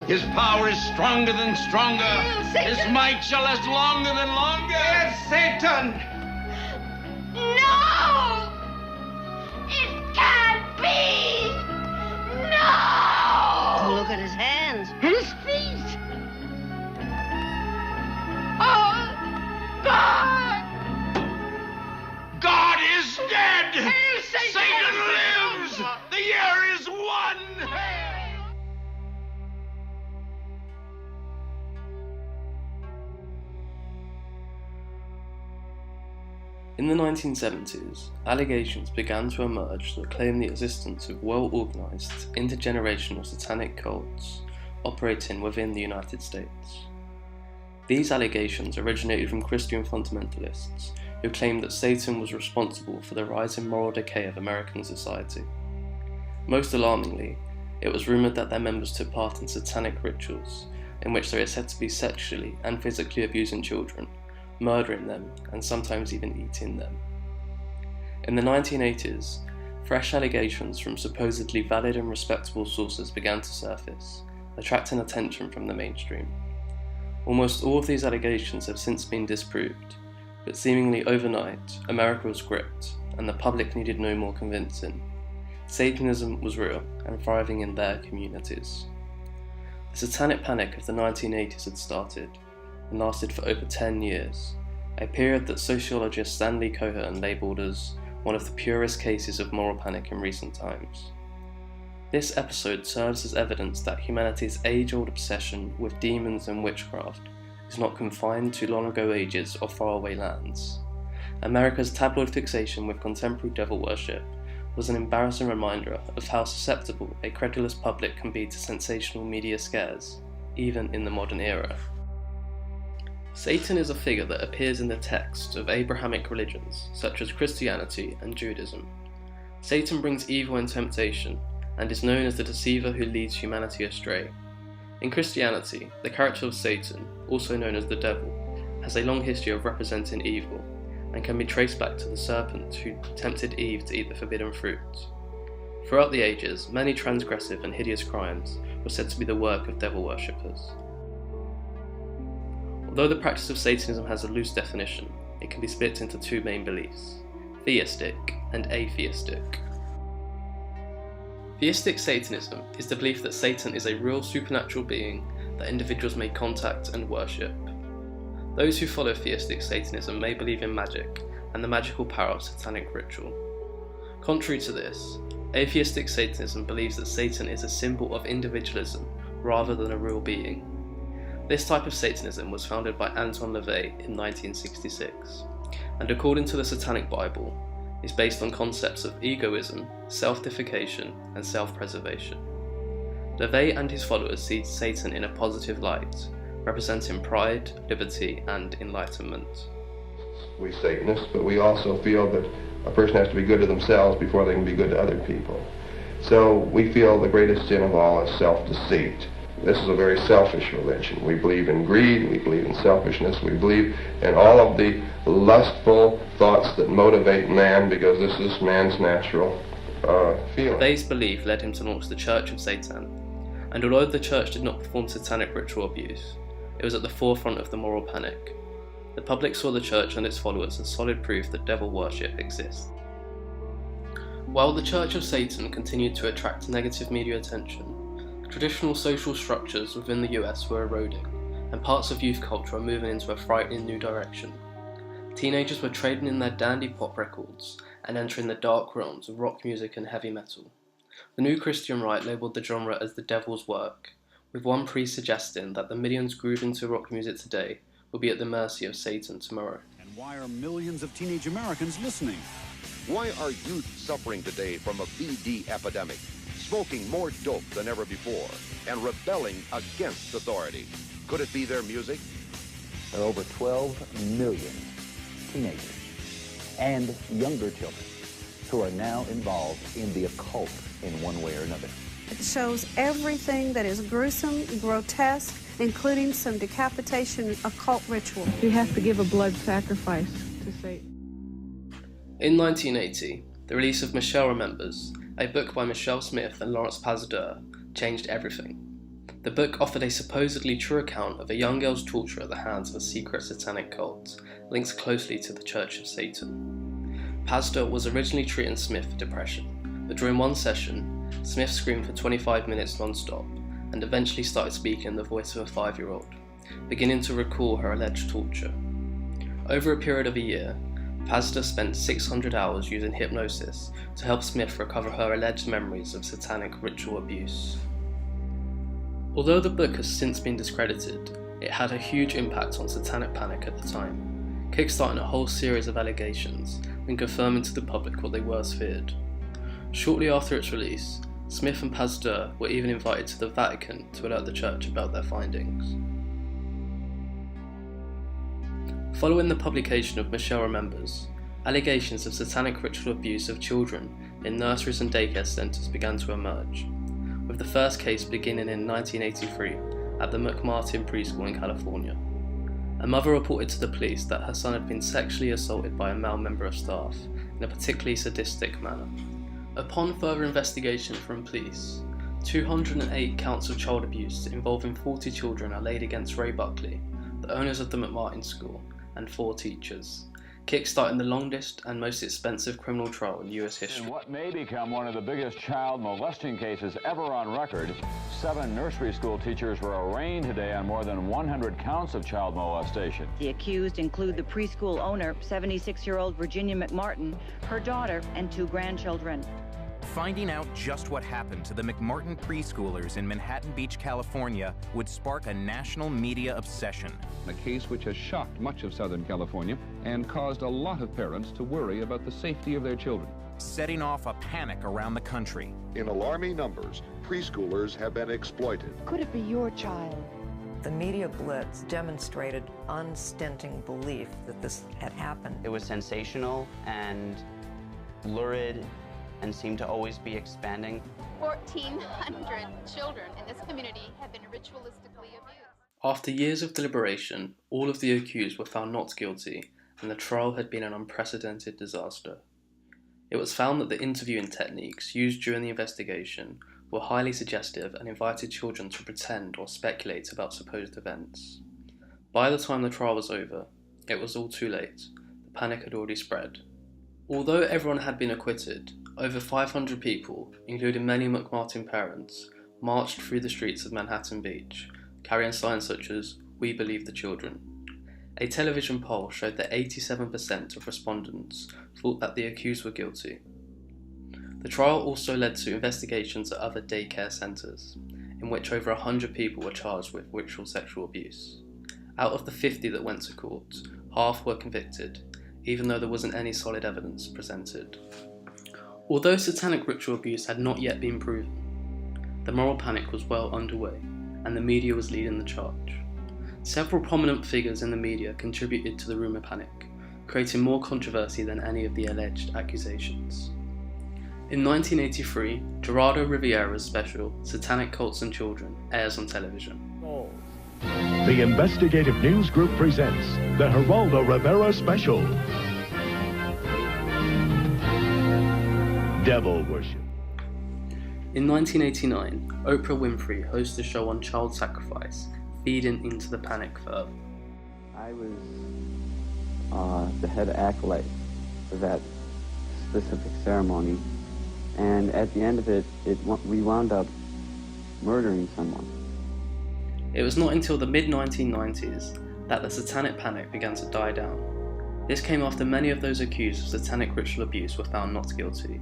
His power is stronger than stronger. His might shall last longer than longer. Yes, Satan! No! It can't be! No! Look at his hands and his feet. Oh, God! God is dead! Hail Satan! Satan lives! The year is won! In the 1970s, allegations began to emerge that claimed the existence of well-organised, intergenerational satanic cults operating within the United States. These allegations originated from Christian fundamentalists who claimed that Satan was responsible for the rising moral decay of American society. Most alarmingly, it was rumoured that their members took part in satanic rituals in which they are said to be sexually and physically abusing children, murdering them, and sometimes even eating them. In the 1980s, fresh allegations from supposedly valid and respectable sources began to surface, attracting attention from the mainstream. Almost all of these allegations have since been disproved, but seemingly overnight, America was gripped, and the public needed no more convincing. Satanism was real and thriving in their communities. The Satanic Panic of the 1980s had started, and lasted for over 10 years, a period that sociologist Stanley Cohen labelled as one of the purest cases of moral panic in recent times. This episode serves as evidence that humanity's age-old obsession with demons and witchcraft is not confined to long-ago ages or faraway lands. America's tabloid fixation with contemporary devil worship was an embarrassing reminder of how susceptible a credulous public can be to sensational media scares, even in the modern era. Satan is a figure that appears in the texts of Abrahamic religions, such as Christianity and Judaism. Satan brings evil and temptation, and is known as the deceiver who leads humanity astray. In Christianity, the character of Satan, also known as the devil, has a long history of representing evil, and can be traced back to the serpent who tempted Eve to eat the forbidden fruit. Throughout the ages, many transgressive and hideous crimes were said to be the work of devil worshippers. Although the practice of Satanism has a loose definition, it can be split into two main beliefs: theistic and atheistic. Theistic Satanism is the belief that Satan is a real supernatural being that individuals may contact and worship. Those who follow theistic Satanism may believe in magic and the magical power of satanic ritual. Contrary to this, atheistic Satanism believes that Satan is a symbol of individualism rather than a real being. This type of Satanism was founded by Anton LaVey in 1966, and according to the Satanic Bible, is based on concepts of egoism, self-deification, and self-preservation. LaVey and his followers see Satan in a positive light, representing pride, liberty, and enlightenment. We Satanists, but we also feel that a person has to be good to themselves before they can be good to other people. So we feel the greatest sin of all is self-deceit. This is a very selfish religion. We believe in greed, we believe in selfishness, we believe in all of the lustful thoughts that motivate man, because this is man's natural feeling. LaVey's belief led him to launch the Church of Satan, and although the church did not perform satanic ritual abuse, it was at the forefront of the moral panic. The public saw the church and its followers as solid proof that devil worship exists. While the Church of Satan continued to attract negative media attention, traditional social structures within the US were eroding, and parts of youth culture were moving into a frightening new direction. Teenagers were trading in their dandy pop records and entering the dark realms of rock music and heavy metal. The new Christian right labelled the genre as the devil's work, with one priest suggesting that the millions grooving to rock music today will be at the mercy of Satan tomorrow. And why are millions of teenage Americans listening? Why are youth suffering today from a VD epidemic, smoking more dope than ever before, and rebelling against authority? Could it be their music? There are over 12 million teenagers and younger children who are now involved in the occult in one way or another. It shows everything that is gruesome, grotesque, including some decapitation occult ritual. You have to give a blood sacrifice to Satan. In 1980, the release of Michelle Remembers, a book by Michelle Smith and Lawrence Pazder, changed everything. The book offered a supposedly true account of a young girl's torture at the hands of a secret satanic cult, linked closely to the Church of Satan. Pazder was originally treating Smith for depression, but during one session, Smith screamed for 25 minutes non-stop, and eventually started speaking in the voice of a 5-year-old, beginning to recall her alleged torture. Over a period of a year, Pazder spent 600 hours using hypnosis to help Smith recover her alleged memories of satanic ritual abuse. Although the book has since been discredited, it had a huge impact on Satanic Panic at the time, kickstarting a whole series of allegations and confirming to the public what they worst feared. Shortly after its release, Smith and Pazder were even invited to the Vatican to alert the church about their findings. Following the publication of Michelle Remembers, allegations of satanic ritual abuse of children in nurseries and daycare centres began to emerge, with the first case beginning in 1983 at the McMartin Preschool in California. A mother reported to the police that her son had been sexually assaulted by a male member of staff in a particularly sadistic manner. Upon further investigation from police, 208 counts of child abuse involving 40 children are laid against Ray Buckley, the owners of the McMartin School, and 4 teachers, kickstarting the longest and most expensive criminal trial in US history. In what may become one of the biggest child molesting cases ever on record, 7 nursery school teachers were arraigned today on more than 100 counts of child molestation. The accused include the preschool owner, 76-year-old Virginia McMartin, her daughter, and 2 grandchildren. Finding out just what happened to the McMartin preschoolers in Manhattan Beach, California would spark a national media obsession. A case which has shocked much of Southern California and caused a lot of parents to worry about the safety of their children. Setting off a panic around the country. In alarming numbers, preschoolers have been exploited. Could it be your child? The media blitz demonstrated unstinting belief that this had happened. It was sensational and lurid and seemed to always be expanding. 1,400 children in this community have been ritualistically abused. After years of deliberation, all of the accused were found not guilty, and the trial had been an unprecedented disaster. It was found that the interviewing techniques used during the investigation were highly suggestive and invited children to pretend or speculate about supposed events. By the time the trial was over, it was all too late. The panic had already spread. Although everyone had been acquitted, over 500 people, including many McMartin parents, marched through the streets of Manhattan Beach, carrying signs such as, "We believe the children." A television poll showed that 87% of respondents thought that the accused were guilty. The trial also led to investigations at other daycare centres, in which over 100 people were charged with ritual sexual abuse. Out of the 50 that went to court, half were convicted, even though there wasn't any solid evidence presented. Although satanic ritual abuse had not yet been proven, the moral panic was well underway, and the media was leading the charge. Several prominent figures in the media contributed to the rumour panic, creating more controversy than any of the alleged accusations. In 1983, Gerardo Rivera's special, Satanic Cults and Children, airs on television. The Investigative News Group presents the Geraldo Rivera Special, Devil Worship. In 1989, Oprah Winfrey hosted a show on child sacrifice, feeding into the panic further. I was the head acolyte for that specific ceremony, and at the end of it, we wound up murdering someone. It was not until the mid-1990s that the Satanic Panic began to die down. This came after many of those accused of satanic ritual abuse were found not guilty,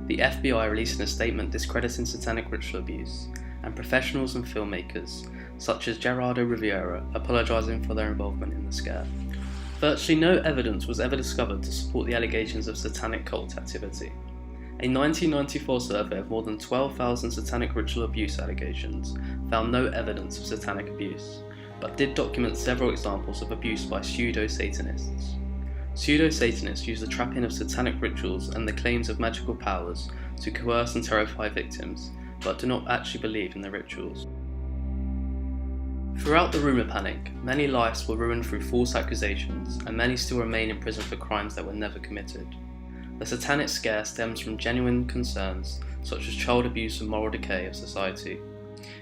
the FBI releasing a statement discrediting satanic ritual abuse, and professionals and filmmakers, such as Gerardo Rivera, apologising for their involvement in the scare. Virtually no evidence was ever discovered to support the allegations of satanic cult activity. A 1994 survey of more than 12,000 satanic ritual abuse allegations found no evidence of satanic abuse, but did document several examples of abuse by pseudo-Satanists. Pseudo-Satanists use the trapping of satanic rituals and the claims of magical powers to coerce and terrify victims, but do not actually believe in the rituals. Throughout the rumour panic, many lives were ruined through false accusations, and many still remain in prison for crimes that were never committed. The satanic scare stems from genuine concerns such as child abuse and moral decay of society.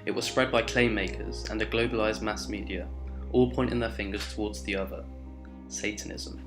It was spread by claim makers and a globalized mass media, all pointing their fingers towards the other, Satanism.